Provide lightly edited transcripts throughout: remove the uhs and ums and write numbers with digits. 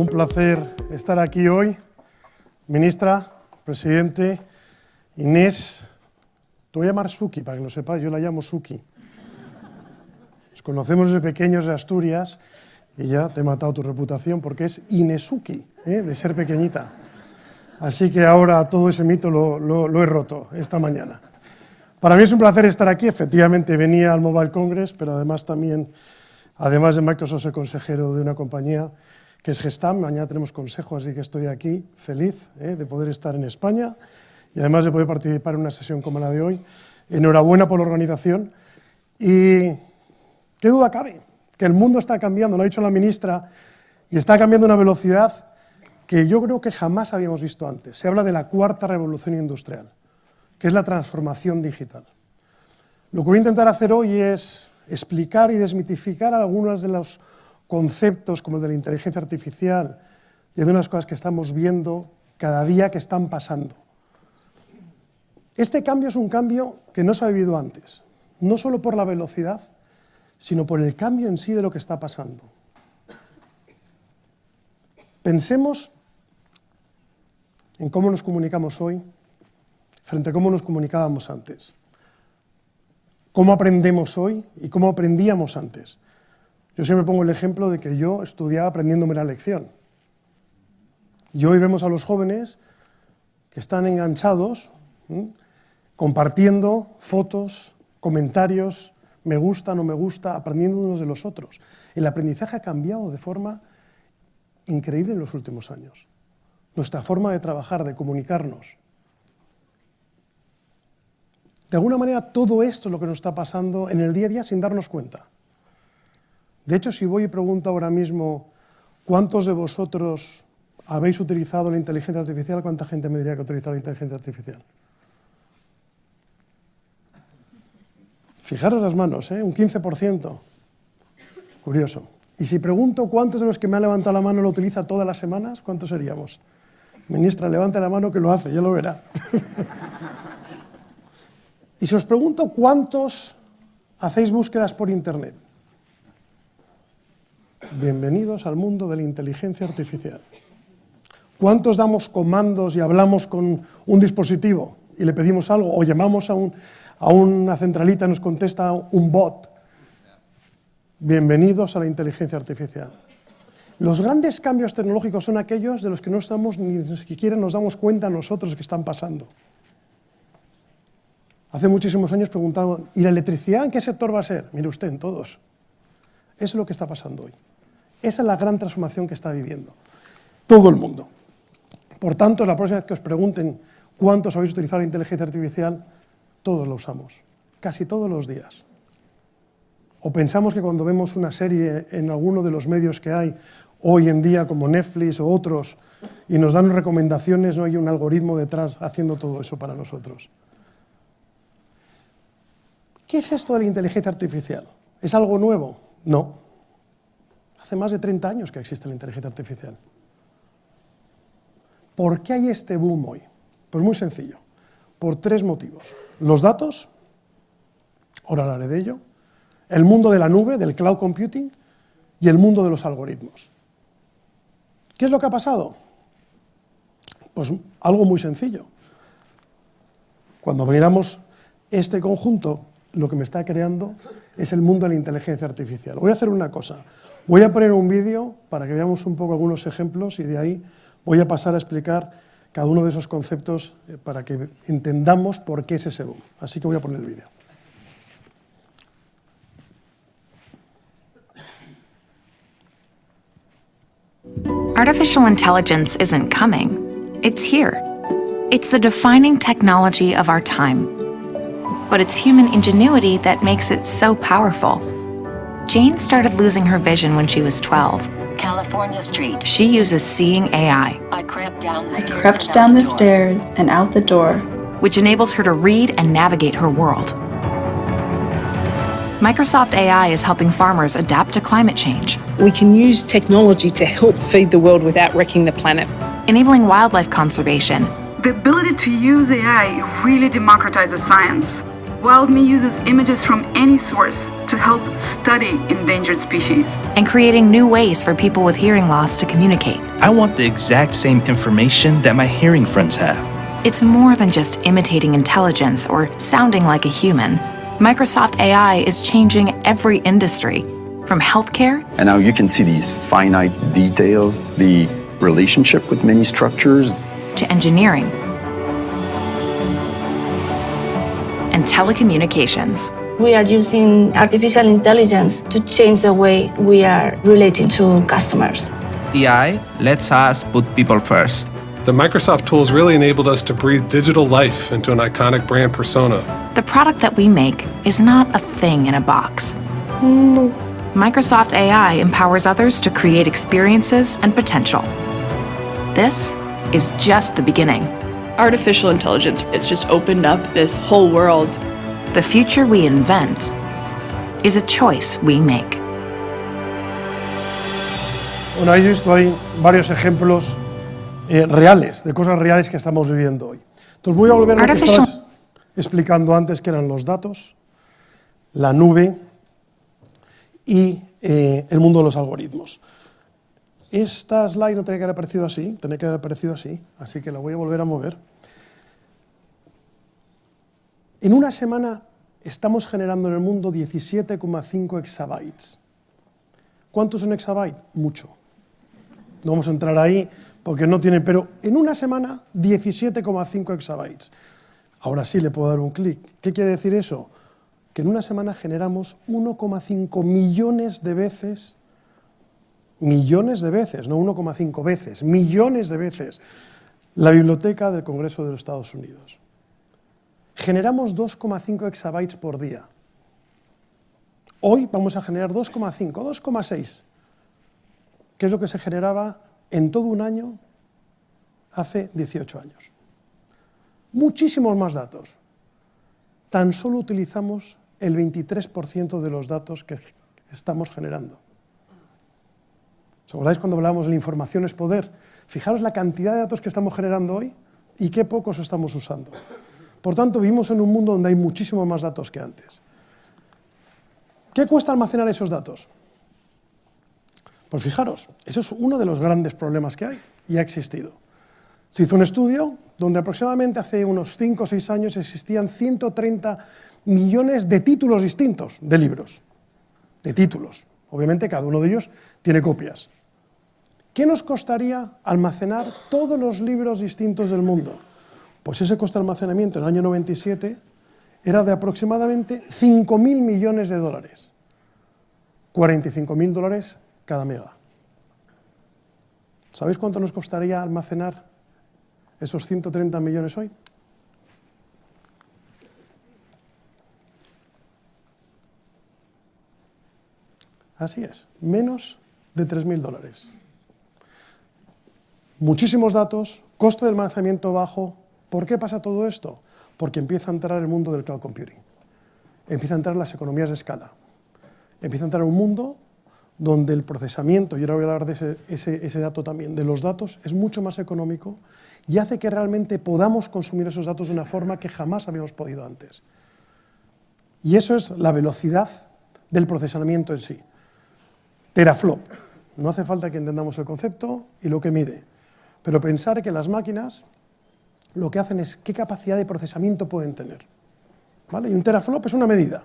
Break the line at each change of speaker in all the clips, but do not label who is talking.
Un placer estar aquí hoy. Ministra, presidente, Inés, te voy a llamar Suki, para que lo sepáis, yo la llamo Suki. Nos conocemos desde pequeños de Asturias y ya te he matado tu reputación porque es Inesuki, de ser pequeñita. Así que ahora todo ese mito lo he roto esta mañana. Para mí es un placer estar aquí. Efectivamente venía al Mobile Congress, pero además también, además de Microsoft, soy consejero de una compañía que es Gestam. Mañana tenemos consejo, así que estoy aquí feliz de poder estar en España y además de poder participar en una sesión como la de hoy. Enhorabuena por la organización y qué duda cabe que el mundo está cambiando, lo ha dicho la ministra, y está cambiando a una velocidad que yo creo que jamás habíamos visto antes. Se habla de la cuarta revolución industrial, que es la transformación digital. Lo que voy a intentar hacer hoy es explicar y desmitificar algunos de los conceptos como el de la inteligencia artificial y de unas cosas que estamos viendo cada día que están pasando. Este cambio es un cambio que no se ha vivido antes, no solo por la velocidad, sino por el cambio en sí de lo que está pasando. Pensemos en cómo nos comunicamos hoy frente a cómo nos comunicábamos antes. Cómo aprendemos hoy y cómo aprendíamos antes. Yo siempre pongo el ejemplo de que yo estudiaba aprendiéndome la lección. Y hoy vemos a los jóvenes que están enganchados, compartiendo fotos, comentarios, me gusta, no me gusta, aprendiendo unos de los otros. El aprendizaje ha cambiado de forma increíble en los últimos años. Nuestra forma de trabajar, de comunicarnos. De alguna manera, todo esto es lo que nos está pasando en el día a día sin darnos cuenta. De hecho, si voy y pregunto ahora mismo ¿cuántos de vosotros habéis utilizado la inteligencia artificial? ¿Cuánta gente me diría que ha utilizado la inteligencia artificial? Fijaros las manos, un 15%. Curioso. Y si pregunto cuántos de los que me han levantado la mano lo utiliza todas las semanas, ¿cuántos seríamos? Ministra, levante la mano que lo hace, ya lo verá. Y si os pregunto cuántos hacéis búsquedas por Internet. Bienvenidos al mundo de la inteligencia artificial. ¿Cuántos damos comandos y hablamos con un dispositivo y le pedimos algo o llamamos a una centralita y nos contesta un bot? Bienvenidos a la inteligencia artificial. Los grandes cambios tecnológicos son aquellos de los que no estamos ni siquiera nos damos cuenta nosotros que están pasando. Hace muchísimos años preguntaban, ¿y la electricidad en qué sector va a ser? Mire usted, en todos. Eso es lo que está pasando hoy. Esa es la gran transformación que está viviendo todo el mundo. Por tanto, la próxima vez que os pregunten cuántos habéis utilizado la inteligencia artificial, todos lo usamos, casi todos los días. O pensamos que cuando vemos una serie en alguno de los medios que hay hoy en día, como Netflix o otros, y nos dan recomendaciones, no hay un algoritmo detrás haciendo todo eso para nosotros. ¿Qué es esto de la inteligencia artificial? ¿Es algo nuevo? No. Hace más de 30 años que existe la inteligencia artificial. ¿Por qué hay este boom hoy? Pues muy sencillo, por tres motivos. Los datos, ahora hablaré de ello, el mundo de la nube, del cloud computing, y el mundo de los algoritmos. ¿Qué es lo que ha pasado? Pues algo muy sencillo. Cuando miramos este conjunto, lo que me está creando es el mundo de la inteligencia artificial. Voy a hacer una cosa. Voy a poner un vídeo para que veamos un poco algunos ejemplos y de ahí voy a pasar a explicar cada uno de esos conceptos para que entendamos por qué es ese boom. Así que voy a poner el vídeo.
Artificial intelligence isn't coming. It's here. It's the defining technology of our time. But it's human ingenuity that makes it so powerful. Jane started losing her vision when she was 12.
California Street.
She uses Seeing AI,
I crept down the stairs.
And out the door.
which enables her to read and navigate her world. Microsoft AI is helping farmers adapt to climate change,
We can use technology to help feed the world without wrecking the planet.
enabling wildlife conservation,
The ability to use AI really democratizes science. WildMe uses images from any source to help study endangered species.
And creating new ways for people with hearing loss to communicate.
I want the exact same information that my hearing friends have.
It's more than just imitating intelligence or sounding like a human. Microsoft AI is changing every industry, from healthcare.
And now you can see these finite details, the relationship with many structures,
To engineering. And telecommunications.
We are using artificial intelligence to change the way we are relating to customers.
AI lets us put people first.
The Microsoft tools really enabled us to breathe digital life into an iconic brand persona.
The product that we make is not a thing in a box. No. Microsoft AI empowers others to create experiences and potential. This is just the beginning.
Artificial intelligence, it's just opened up this whole world.
The future we invent is a choice we make.
Bueno, ahí visto hay varios ejemplos reales, de cosas reales que estamos viviendo hoy. Entonces voy a volver a lo que estabas explicando antes, que eran los datos, la nube y el mundo de los algoritmos. Esta slide no tenía que haber aparecido así, tenía que haber aparecido así, así que la voy a volver a mover. En una semana estamos generando en el mundo 17,5 exabytes. ¿Cuánto es un exabyte? Mucho. No vamos a entrar ahí porque no tiene, pero en una semana 17,5 exabytes. Ahora sí le puedo dar un clic. ¿Qué quiere decir eso? Que en una semana generamos 1,5 millones de veces, no 1,5 veces, millones de veces, la biblioteca del Congreso de los Estados Unidos. Generamos 2,5 exabytes por día. Hoy vamos a generar 2,5, 2,6, que es lo que se generaba en todo un año hace 18 años. Muchísimos más datos. Tan solo utilizamos el 23% de los datos que estamos generando. ¿Os acordáis cuando hablábamos de la información es poder? Fijaros la cantidad de datos que estamos generando hoy y qué pocos estamos usando. Por tanto, vivimos en un mundo donde hay muchísimos más datos que antes. ¿Qué cuesta almacenar esos datos? Pues fijaros, eso es uno de los grandes problemas que hay y ha existido. Se hizo un estudio donde aproximadamente hace unos 5 o 6 años existían 130 millones de títulos distintos de libros. De títulos. Obviamente cada uno de ellos tiene copias. ¿Qué nos costaría almacenar todos los libros distintos del mundo? Pues ese coste de almacenamiento en el año 97 era de aproximadamente 5.000 millones de dólares. 45.000 dólares cada mega. ¿Sabéis cuánto nos costaría almacenar esos 130 millones hoy? Así es, menos de 3.000 dólares. Muchísimos datos, costo de almacenamiento bajo. ¿Por qué pasa todo esto? Porque empieza a entrar el mundo del cloud computing. Empieza a entrar las economías de escala. Empieza a entrar un mundo donde el procesamiento, y ahora voy a hablar de ese dato también, de los datos, es mucho más económico y hace que realmente podamos consumir esos datos de una forma que jamás habíamos podido antes. Y eso es la velocidad del procesamiento en sí. Teraflop. No hace falta que entendamos el concepto y lo que mide. Pero pensar que las máquinas lo que hacen es qué capacidad de procesamiento pueden tener. ¿Vale? Y un teraflop es una medida.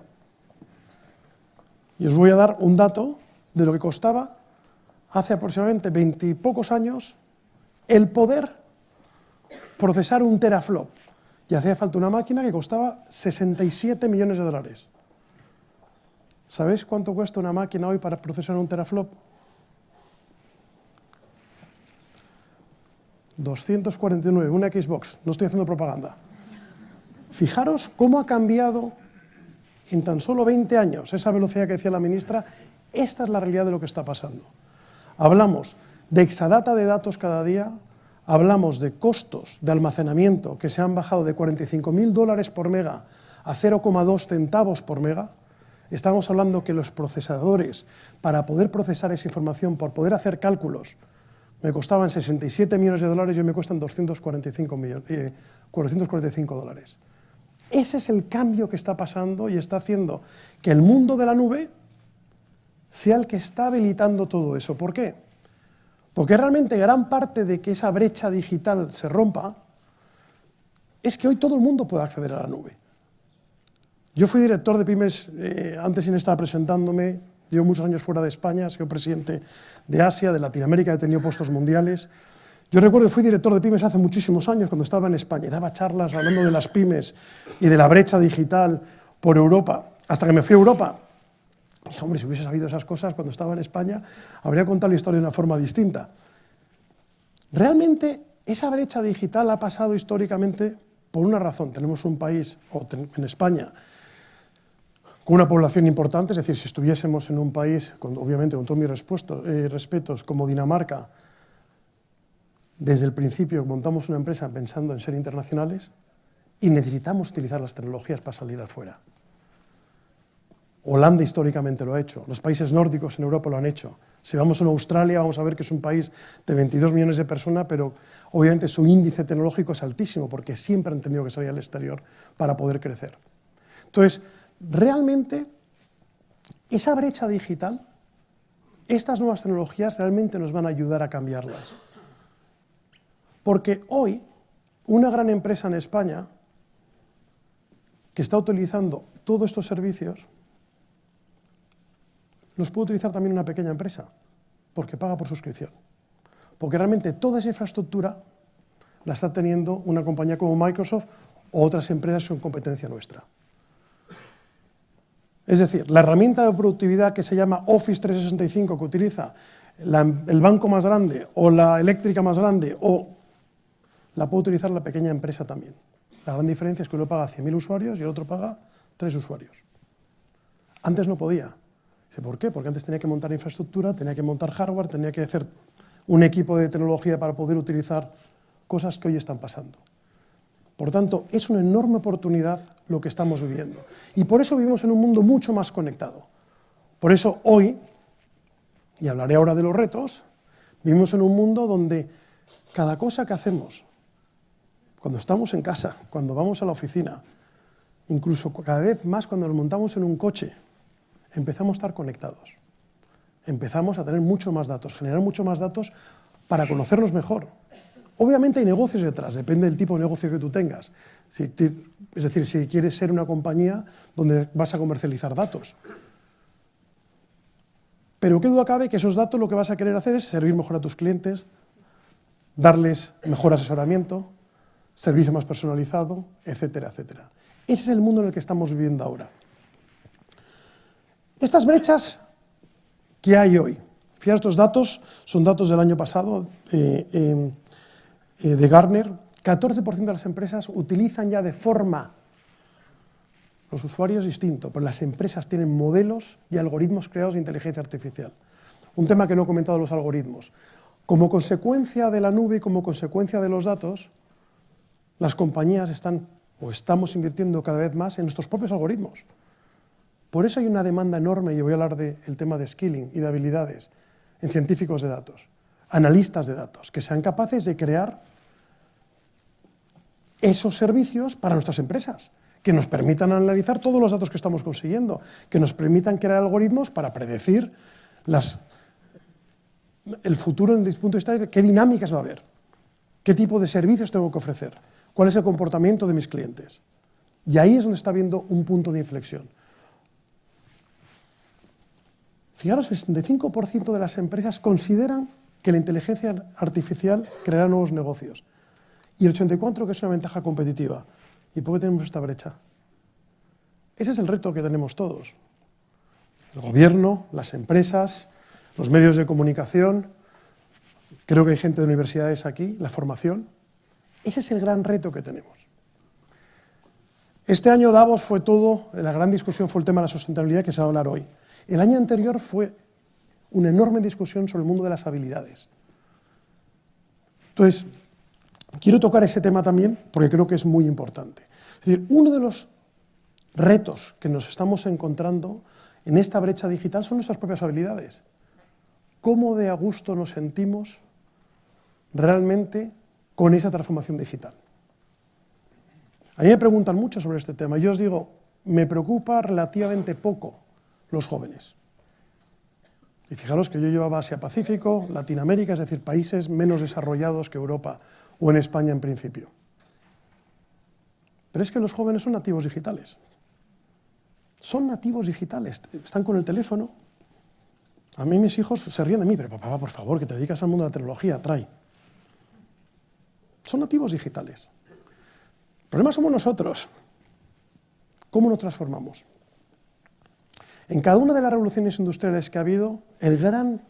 Y os voy a dar un dato de lo que costaba hace aproximadamente 20 y pocos años el poder procesar un teraflop. Y hacía falta una máquina que costaba 67 millones de dólares. ¿Sabéis cuánto cuesta una máquina hoy para procesar un teraflop? 249, una Xbox, no estoy haciendo propaganda. Fijaros cómo ha cambiado en tan solo 20 años esa velocidad que decía la ministra. Esta es la realidad de lo que está pasando. Hablamos de exadata de datos cada día, hablamos de costos de almacenamiento que se han bajado de 45.000 dólares por mega a 0,2 centavos por mega. Estamos hablando que los procesadores, para poder procesar esa información, por poder hacer cálculos, me costaban 67 millones de dólares y hoy me cuestan 445 dólares. Ese es el cambio que está pasando y está haciendo que el mundo de la nube sea el que está habilitando todo eso. ¿Por qué? Porque realmente gran parte de que esa brecha digital se rompa es que hoy todo el mundo puede acceder a la nube. Yo fui director de pymes, antes estaba presentándome, llevo muchos años fuera de España, he sido presidente de Asia, de Latinoamérica, he tenido puestos mundiales. Yo recuerdo que fui director de pymes hace muchísimos años, cuando estaba en España, y daba charlas hablando de las pymes y de la brecha digital por Europa, hasta que me fui a Europa. Y dije, hombre, si hubiese sabido esas cosas cuando estaba en España, habría contado la historia de una forma distinta. Realmente, esa brecha digital ha pasado históricamente por una razón. Tenemos un país, en España, con una población importante, es decir, si estuviésemos en un país, obviamente con todos mis respetos, como Dinamarca, desde el principio montamos una empresa pensando en ser internacionales y necesitamos utilizar las tecnologías para salir afuera. Holanda históricamente lo ha hecho, los países nórdicos en Europa lo han hecho. Si vamos a Australia vamos a ver que es un país de 22 millones de personas, pero obviamente su índice tecnológico es altísimo porque siempre han tenido que salir al exterior para poder crecer. Entonces, realmente, esa brecha digital, estas nuevas tecnologías realmente nos van a ayudar a cambiarlas. Porque hoy, una gran empresa en España que está utilizando todos estos servicios, los puede utilizar también una pequeña empresa, porque paga por suscripción. Porque realmente toda esa infraestructura la está teniendo una compañía como Microsoft o otras empresas con competencia nuestra. Es decir, la herramienta de productividad que se llama Office 365, que utiliza el banco más grande o la eléctrica más grande, la puede utilizar la pequeña empresa también. La gran diferencia es que uno paga 100.000 usuarios y el otro paga 3 usuarios. Antes no podía. ¿Por qué? Porque antes tenía que montar infraestructura, tenía que montar hardware, tenía que hacer un equipo de tecnología para poder utilizar cosas que hoy están pasando. Por tanto, es una enorme oportunidad lo que estamos viviendo. Y por eso vivimos en un mundo mucho más conectado. Por eso hoy, y hablaré ahora de los retos, vivimos en un mundo donde cada cosa que hacemos, cuando estamos en casa, cuando vamos a la oficina, incluso cada vez más cuando nos montamos en un coche, empezamos a estar conectados. Empezamos a tener mucho más datos, generar mucho más datos para conocernos mejor. Obviamente hay negocios detrás, depende del tipo de negocio que tú tengas. Es decir, si quieres ser una compañía donde vas a comercializar datos. Pero qué duda cabe que esos datos lo que vas a querer hacer es servir mejor a tus clientes, darles mejor asesoramiento, servicio más personalizado, etcétera, etcétera. Ese es el mundo en el que estamos viviendo ahora. Estas brechas que hay hoy, fijaros, estos datos son datos del año pasado de Gartner. 14% de las empresas utilizan ya de forma, los usuarios distinto, pero las empresas tienen modelos y algoritmos creados de inteligencia artificial. Un tema que no he comentado, los algoritmos. Como consecuencia de la nube y como consecuencia de los datos, las compañías estamos invirtiendo cada vez más en nuestros propios algoritmos. Por eso hay una demanda enorme, y voy a hablar del tema de skilling y de habilidades, en científicos de datos, analistas de datos, que sean capaces de crear esos servicios para nuestras empresas, que nos permitan analizar todos los datos que estamos consiguiendo, que nos permitan crear algoritmos para predecir el futuro desde el punto de vista de qué dinámicas va a haber, qué tipo de servicios tengo que ofrecer, cuál es el comportamiento de mis clientes. Y ahí es donde está habiendo un punto de inflexión. Fijaros, el 65% de las empresas consideran que la inteligencia artificial creará nuevos negocios. Y el 84% que es una ventaja competitiva. ¿Y por qué tenemos esta brecha? Ese es el reto que tenemos todos. El gobierno, las empresas, los medios de comunicación, creo que hay gente de universidades aquí, la formación. Ese es el gran reto que tenemos. Este año Davos fue todo, la gran discusión fue el tema de la sustentabilidad que se va a hablar hoy. El año anterior fue una enorme discusión sobre el mundo de las habilidades. Entonces, quiero tocar ese tema también porque creo que es muy importante. Es decir, uno de los retos que nos estamos encontrando en esta brecha digital son nuestras propias habilidades. ¿Cómo de a gusto nos sentimos realmente con esa transformación digital? A mí me preguntan mucho sobre este tema. Yo os digo, me preocupa relativamente poco los jóvenes. Y fijaros que yo llevaba Asia-Pacífico, Latinoamérica, es decir, países menos desarrollados que Europa o en España en principio. Pero es que los jóvenes son nativos digitales. Son nativos digitales, están con el teléfono. A mí mis hijos se ríen de mí, pero papá, por favor, que te dedicas al mundo de la tecnología, trae. Son nativos digitales. El problema somos nosotros. ¿Cómo nos transformamos? En cada una de las revoluciones industriales que ha habido, el gran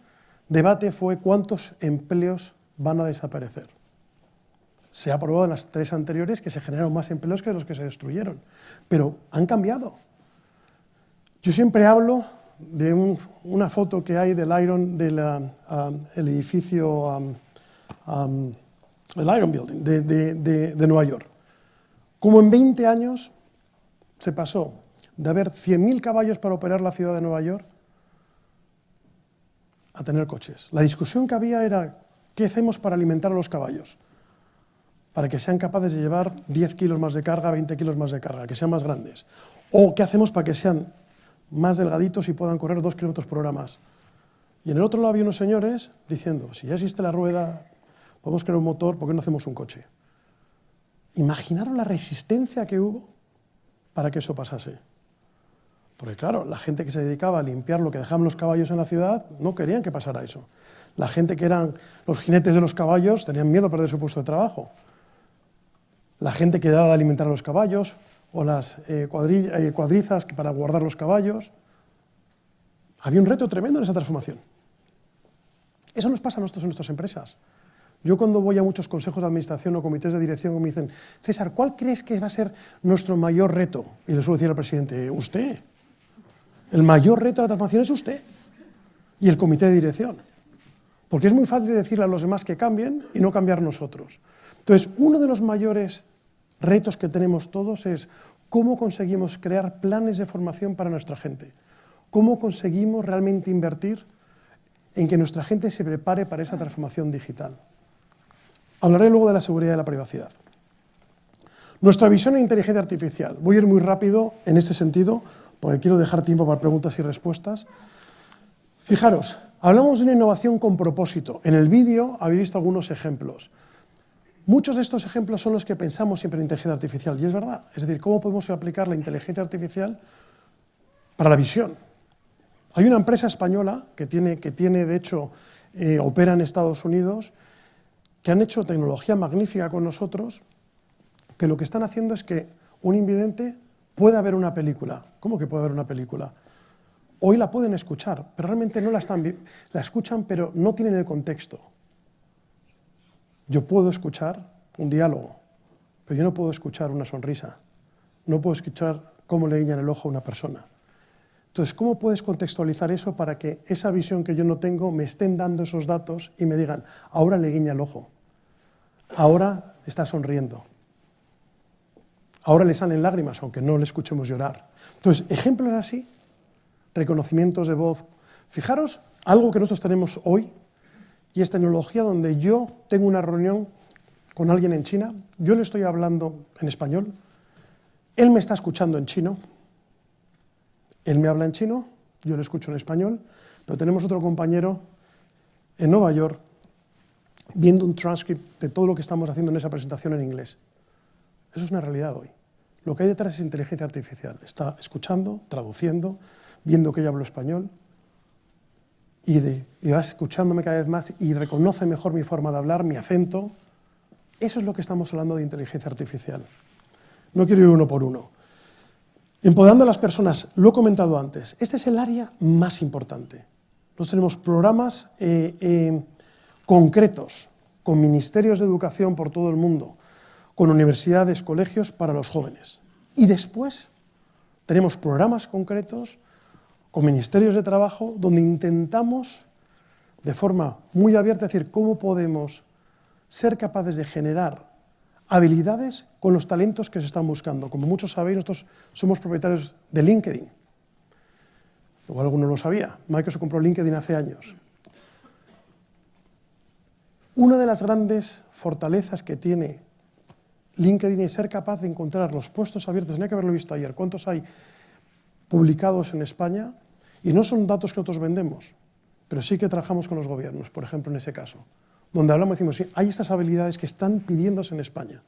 debate fue cuántos empleos van a desaparecer. Se ha probado en las 3 anteriores que se generaron más empleos que los que se destruyeron, pero han cambiado. Yo siempre hablo de una foto que hay del el edificio, el Iron Building de Nueva York. Como en 20 años se pasó de haber 100.000 caballos para operar la ciudad de Nueva York a tener coches. La discusión que había era, ¿qué hacemos para alimentar a los caballos? Para que sean capaces de llevar 10 kilos más de carga, 20 kilos más de carga, que sean más grandes. ¿O qué hacemos para que sean más delgaditos y puedan correr 2 kilómetros por hora más? Y en el otro lado había unos señores diciendo, si ya existe la rueda, podemos crear un motor, ¿por qué no hacemos un coche? ¿Imaginaron la resistencia que hubo para que eso pasase? Porque claro, la gente que se dedicaba a limpiar lo que dejaban los caballos en la ciudad no querían que pasara eso. La gente que eran los jinetes de los caballos tenían miedo a perder su puesto de trabajo. La gente que daba de alimentar a los caballos o las cuadrizas para guardar los caballos. Había un reto tremendo en esa transformación. Eso nos pasa a nosotros en nuestras empresas. Yo cuando voy a muchos consejos de administración o comités de dirección me dicen, César, ¿cuál crees que va a ser nuestro mayor reto? Y le suelo decir al presidente, usted. El mayor reto de la transformación es usted y el comité de dirección. Porque es muy fácil decirle a los demás que cambien y no cambiar nosotros. Entonces, uno de los mayores retos que tenemos todos es cómo conseguimos crear planes de formación para nuestra gente. Cómo conseguimos realmente invertir en que nuestra gente se prepare para esa transformación digital. Hablaré luego de la seguridad y la privacidad. Nuestra visión en inteligencia artificial. Voy a ir muy rápido en este sentido, porque quiero dejar tiempo para preguntas y respuestas. Fijaros, hablamos de una innovación con propósito. En el vídeo habéis visto algunos ejemplos. Muchos de estos ejemplos son los que pensamos siempre en inteligencia artificial, y es verdad. Es decir, ¿cómo podemos aplicar la inteligencia artificial para la visión? Hay una empresa española que tiene de hecho, opera en Estados Unidos, que han hecho tecnología magnífica con nosotros, que lo que están haciendo es que un invidente pueda ver una película. ¿Cómo que puede ver una película? Hoy la pueden escuchar, pero realmente no la escuchan, pero no tienen el contexto. Yo puedo escuchar un diálogo, pero yo no puedo escuchar una sonrisa. No puedo escuchar cómo le guiñan el ojo a una persona. Entonces, ¿cómo puedes contextualizar eso para que esa visión que yo no tengo me estén dando esos datos y me digan, ahora le guiña el ojo, ahora está sonriendo, ahora le salen lágrimas, aunque no le escuchemos llorar? Entonces, ejemplos así, reconocimientos de voz. Fijaros, algo que nosotros tenemos hoy, y es tecnología donde yo tengo una reunión con alguien en China, yo le estoy hablando en español, él me está escuchando en chino, él me habla en chino, yo le escucho en español, pero tenemos otro compañero en Nueva York viendo un transcript de todo lo que estamos haciendo en esa presentación en inglés. Eso es una realidad hoy. Lo que hay detrás es inteligencia artificial. Está escuchando, traduciendo, viendo que yo hablo español y va escuchándome cada vez más y reconoce mejor mi forma de hablar, mi acento. Eso es lo que estamos hablando de inteligencia artificial. No quiero ir uno por uno. Empoderando a las personas, lo he comentado antes, este es el área más importante. Nosotros tenemos programas concretos con ministerios de educación por todo el mundo, con universidades, colegios para los jóvenes. Y después tenemos programas concretos con ministerios de trabajo donde intentamos de forma muy abierta decir cómo podemos ser capaces de generar habilidades con los talentos que se están buscando. Como muchos sabéis, nosotros somos propietarios de LinkedIn. Igual alguno lo sabía. Microsoft compró LinkedIn hace años. Una de las grandes fortalezas que tiene LinkedIn y ser capaz de encontrar los puestos abiertos. Tenía que haberlo visto ayer. ¿Cuántos hay publicados en España? Y no son datos que nosotros vendemos, pero sí que trabajamos con los gobiernos, por ejemplo, en ese caso, donde hablamos y decimos, sí, hay estas habilidades que están pidiéndose en España.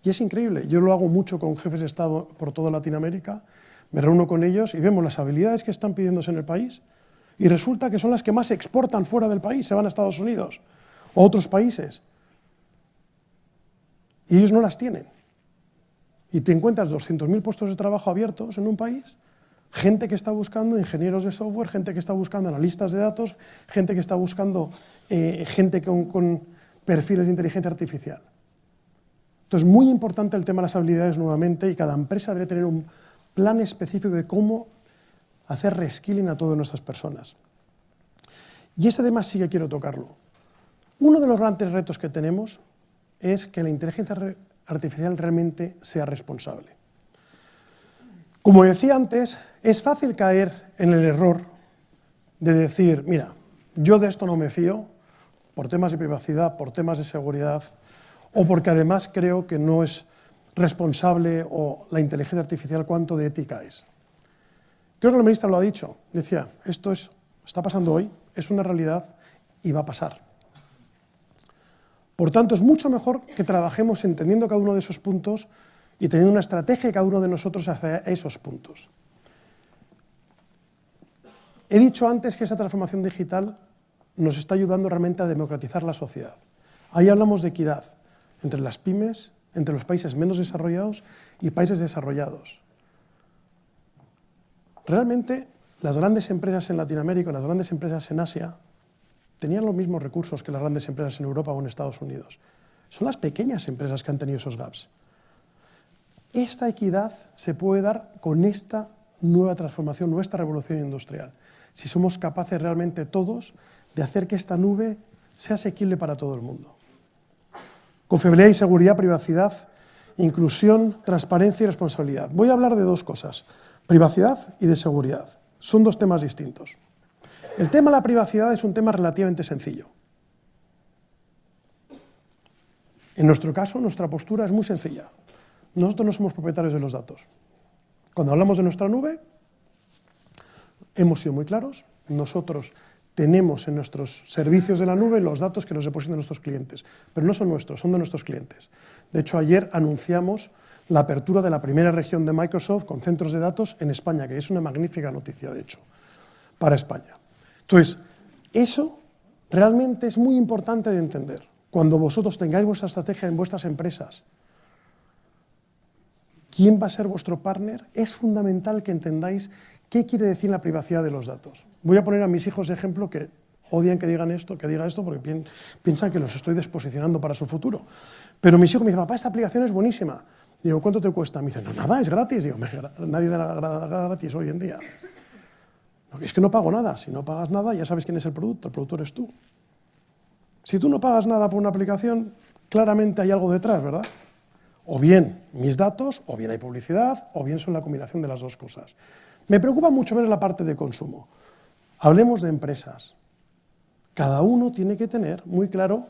Y es increíble. Yo lo hago mucho con jefes de Estado por toda Latinoamérica, me reúno con ellos y vemos las habilidades que están pidiéndose en el país y resulta que son las que más se exportan fuera del país, se van a Estados Unidos o a otros países. Y ellos no las tienen. Y te encuentras 200.000 puestos de trabajo abiertos en un país, gente que está buscando ingenieros de software, gente que está buscando analistas de datos, gente que está buscando gente con perfiles de inteligencia artificial. Entonces, muy importante el tema de las habilidades nuevamente y cada empresa debe tener un plan específico de cómo hacer reskilling a todas nuestras personas. Y este tema sí que quiero tocarlo. Uno de los grandes retos que tenemos es que la inteligencia artificial realmente sea responsable. Como decía antes, es fácil caer en el error de decir, mira, yo de esto no me fío, por temas de privacidad, por temas de seguridad, o porque además creo que no es responsable o la inteligencia artificial cuánto de ética es. Creo que la ministra lo ha dicho, decía, esto está pasando hoy, es una realidad y va a pasar. Por tanto, es mucho mejor que trabajemos entendiendo cada uno de esos puntos y teniendo una estrategia cada uno de nosotros hacia esos puntos. He dicho antes que esa transformación digital nos está ayudando realmente a democratizar la sociedad. Ahí hablamos de equidad entre las pymes, entre los países menos desarrollados y países desarrollados. Realmente, las grandes empresas en Latinoamérica, las grandes empresas en Asia, tenían los mismos recursos que las grandes empresas en Europa o en Estados Unidos. Son las pequeñas empresas que han tenido esos gaps. Esta equidad se puede dar con esta nueva transformación, nuestra revolución industrial, si somos capaces realmente todos de hacer que esta nube sea asequible para todo el mundo. Confiabilidad y seguridad, privacidad, inclusión, transparencia y responsabilidad. Voy a hablar de dos cosas, privacidad y de seguridad. Son dos temas distintos. El tema de la privacidad es un tema relativamente sencillo. En nuestro caso, nuestra postura es muy sencilla. Nosotros no somos propietarios de los datos. Cuando hablamos de nuestra nube, hemos sido muy claros. Nosotros tenemos en nuestros servicios de la nube los datos que nos depositan nuestros clientes, pero no son nuestros, son de nuestros clientes. De hecho, ayer anunciamos la apertura de la primera región de Microsoft con centros de datos en España, que es una magnífica noticia, de hecho, para España. Entonces, eso realmente es muy importante de entender. Cuando vosotros tengáis vuestra estrategia en vuestras empresas, quién va a ser vuestro partner, es fundamental que entendáis qué quiere decir la privacidad de los datos. Voy a poner a mis hijos de ejemplo que odian que diga esto porque piensan que los estoy desposicionando para su futuro. Pero mis hijos me dicen, papá, esta aplicación es buenísima. Digo, ¿cuánto te cuesta? Me dicen, no, nada, es gratis. Digo, nadie da gratis hoy en día. No, es que no pago nada. Si no pagas nada, ya sabes quién es el producto eres tú. Si tú no pagas nada por una aplicación, claramente hay algo detrás, ¿verdad? O bien mis datos, o bien hay publicidad, o bien son la combinación de las dos cosas. Me preocupa mucho menos la parte de consumo. Hablemos de empresas. Cada uno tiene que tener muy claro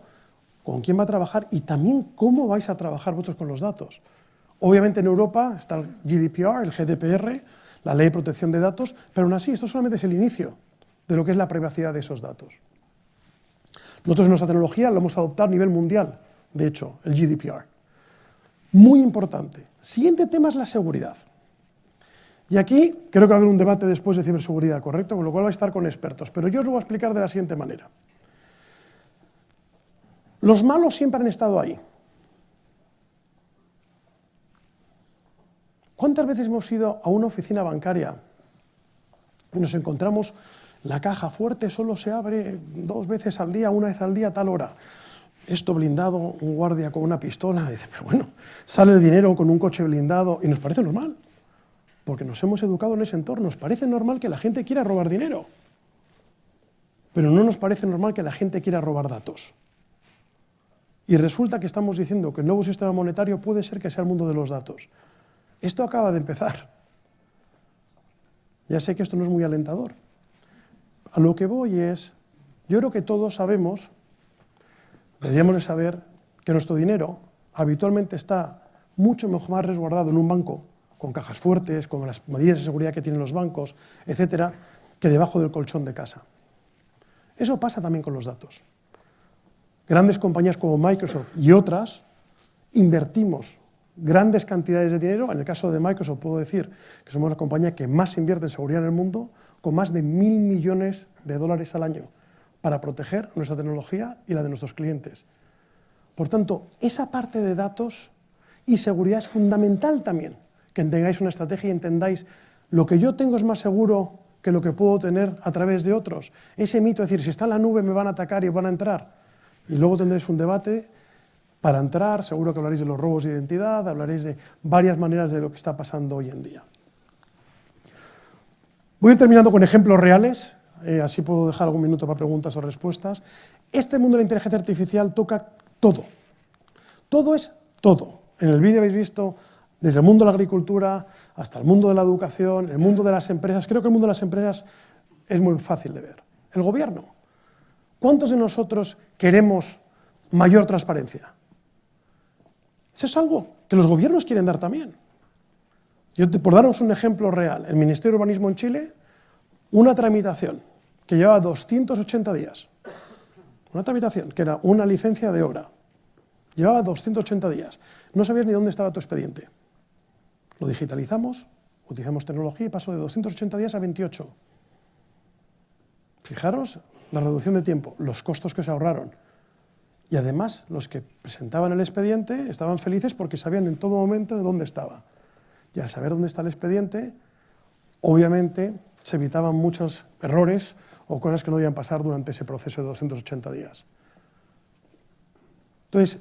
con quién va a trabajar y también cómo vais a trabajar vosotros con los datos. Obviamente en Europa está el GDPR, el GDPR, la Ley de Protección de Datos, pero aún así esto solamente es el inicio de lo que es la privacidad de esos datos. Nosotros en nuestra tecnología lo hemos adoptado a nivel mundial, de hecho, el GDPR. Muy importante. Siguiente tema es la seguridad. Y aquí creo que va a haber un debate después de ciberseguridad, ¿correcto? Con lo cual va a estar con expertos, pero yo os lo voy a explicar de la siguiente manera. Los malos siempre han estado ahí. ¿Cuántas veces hemos ido a una oficina bancaria y nos encontramos la caja fuerte solo se abre 2 veces al día, 1 vez al día a tal hora? Esto blindado, un guardia con una pistola, y dice, pero bueno, sale el dinero con un coche blindado y nos parece normal, porque nos hemos educado en ese entorno. Nos parece normal que la gente quiera robar dinero, pero no nos parece normal que la gente quiera robar datos. Y resulta que estamos diciendo que el nuevo sistema monetario puede ser que sea el mundo de los datos. Esto acaba de empezar. Ya sé que esto no es muy alentador. A lo que voy es, yo creo que todos sabemos, deberíamos de saber, que nuestro dinero, habitualmente está mucho más resguardado en un banco, con cajas fuertes, con las medidas de seguridad que tienen los bancos, etcétera, que debajo del colchón de casa. Eso pasa también con los datos. Grandes compañías como Microsoft y otras invertimos grandes cantidades de dinero. En el caso de Microsoft puedo decir que somos la compañía que más invierte en seguridad en el mundo, con más de 1.000 millones de dólares al año para proteger nuestra tecnología y la de nuestros clientes. Por tanto, esa parte de datos y seguridad es fundamental también, que tengáis una estrategia y entendáis lo que yo tengo es más seguro que lo que puedo tener a través de otros. Ese mito, es decir, si está en la nube me van a atacar y van a entrar. Y luego tendréis un debate para entrar, seguro que hablaréis de los robos de identidad, hablaréis de varias maneras de lo que está pasando hoy en día. Voy a ir terminando con ejemplos reales, así puedo dejar algún minuto para preguntas o respuestas. Este mundo de la inteligencia artificial toca todo. Todo es todo. En el vídeo habéis visto desde el mundo de la agricultura hasta el mundo de la educación, el mundo de las empresas. Creo que el mundo de las empresas es muy fácil de ver. El gobierno. ¿Cuántos de nosotros queremos mayor transparencia? Eso es algo que los gobiernos quieren dar también. Por daros un ejemplo real, el Ministerio de Urbanismo en Chile, una tramitación que llevaba 280 días. Una tramitación que era una licencia de obra. Llevaba 280 días. No sabías ni dónde estaba tu expediente. Lo digitalizamos, utilizamos tecnología y pasó de 280 días a 28. Fijaros la reducción de tiempo, los costos que se ahorraron. Y además, los que presentaban el expediente estaban felices porque sabían en todo momento de dónde estaba. Y al saber dónde está el expediente, obviamente se evitaban muchos errores o cosas que no debían pasar durante ese proceso de 280 días. Entonces,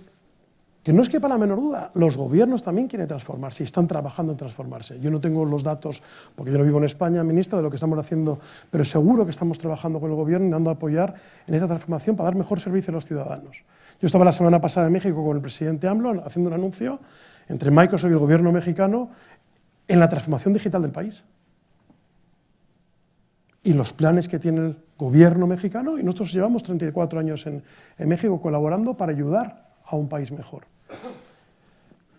que no os quepa la menor duda, los gobiernos también quieren transformarse y están trabajando en transformarse. Yo no tengo los datos, porque yo no vivo en España, ministra, de lo que estamos haciendo, pero seguro que estamos trabajando con el gobierno y dando a apoyar en esta transformación para dar mejor servicio a los ciudadanos. Yo estaba la semana pasada en México con el presidente AMLO haciendo un anuncio entre Microsoft y el gobierno mexicano en la transformación digital del país. Y los planes que tiene el gobierno mexicano, y nosotros llevamos 34 años en México colaborando para ayudar a un país mejor.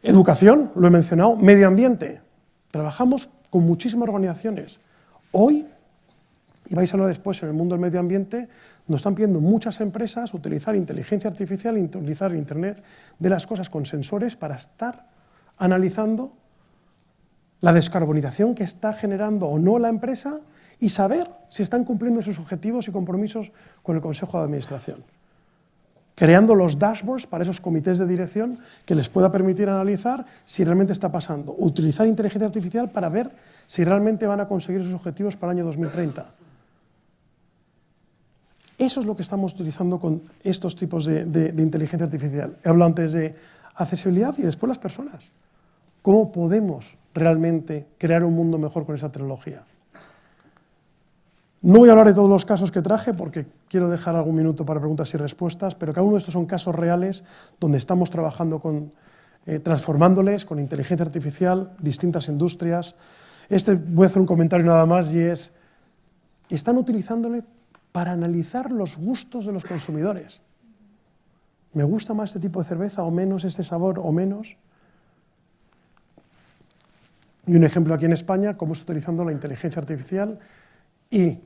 Educación, lo he mencionado, medio ambiente. Trabajamos con muchísimas organizaciones. Hoy, y vais a hablar después en el mundo del medio ambiente, nos están pidiendo muchas empresas utilizar inteligencia artificial, utilizar Internet de las cosas con sensores para estar analizando la descarbonización que está generando o no la empresa y saber si están cumpliendo sus objetivos y compromisos con el Consejo de Administración. Creando los dashboards para esos comités de dirección que les pueda permitir analizar si realmente está pasando. Utilizar inteligencia artificial para ver si realmente van a conseguir sus objetivos para el año 2030. Eso es lo que estamos utilizando con estos tipos de inteligencia artificial. He hablado antes de accesibilidad y después las personas. ¿Cómo podemos realmente crear un mundo mejor con esa tecnología? No voy a hablar de todos los casos que traje porque quiero dejar algún minuto para preguntas y respuestas, pero cada uno de estos son casos reales donde estamos trabajando transformándoles con inteligencia artificial, distintas industrias. Voy a hacer un comentario nada más y es, están utilizándole para analizar los gustos de los consumidores. ¿Me gusta más este tipo de cerveza o menos, este sabor o menos? Y un ejemplo aquí en España, cómo está utilizando la inteligencia artificial y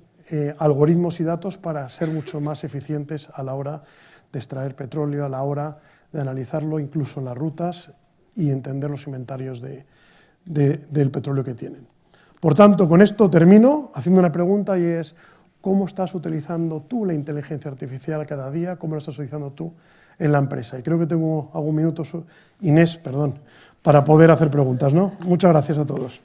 algoritmos y datos para ser mucho más eficientes a la hora de extraer petróleo, a la hora de analizarlo, incluso en las rutas y entender los inventarios del petróleo que tienen. Por tanto, con esto termino haciendo una pregunta y es, ¿cómo estás utilizando tú la inteligencia artificial cada día? ¿Cómo la estás utilizando tú en la empresa? Y creo que tengo algún minuto, Inés, perdón, para poder hacer preguntas, ¿no? Muchas gracias a todos.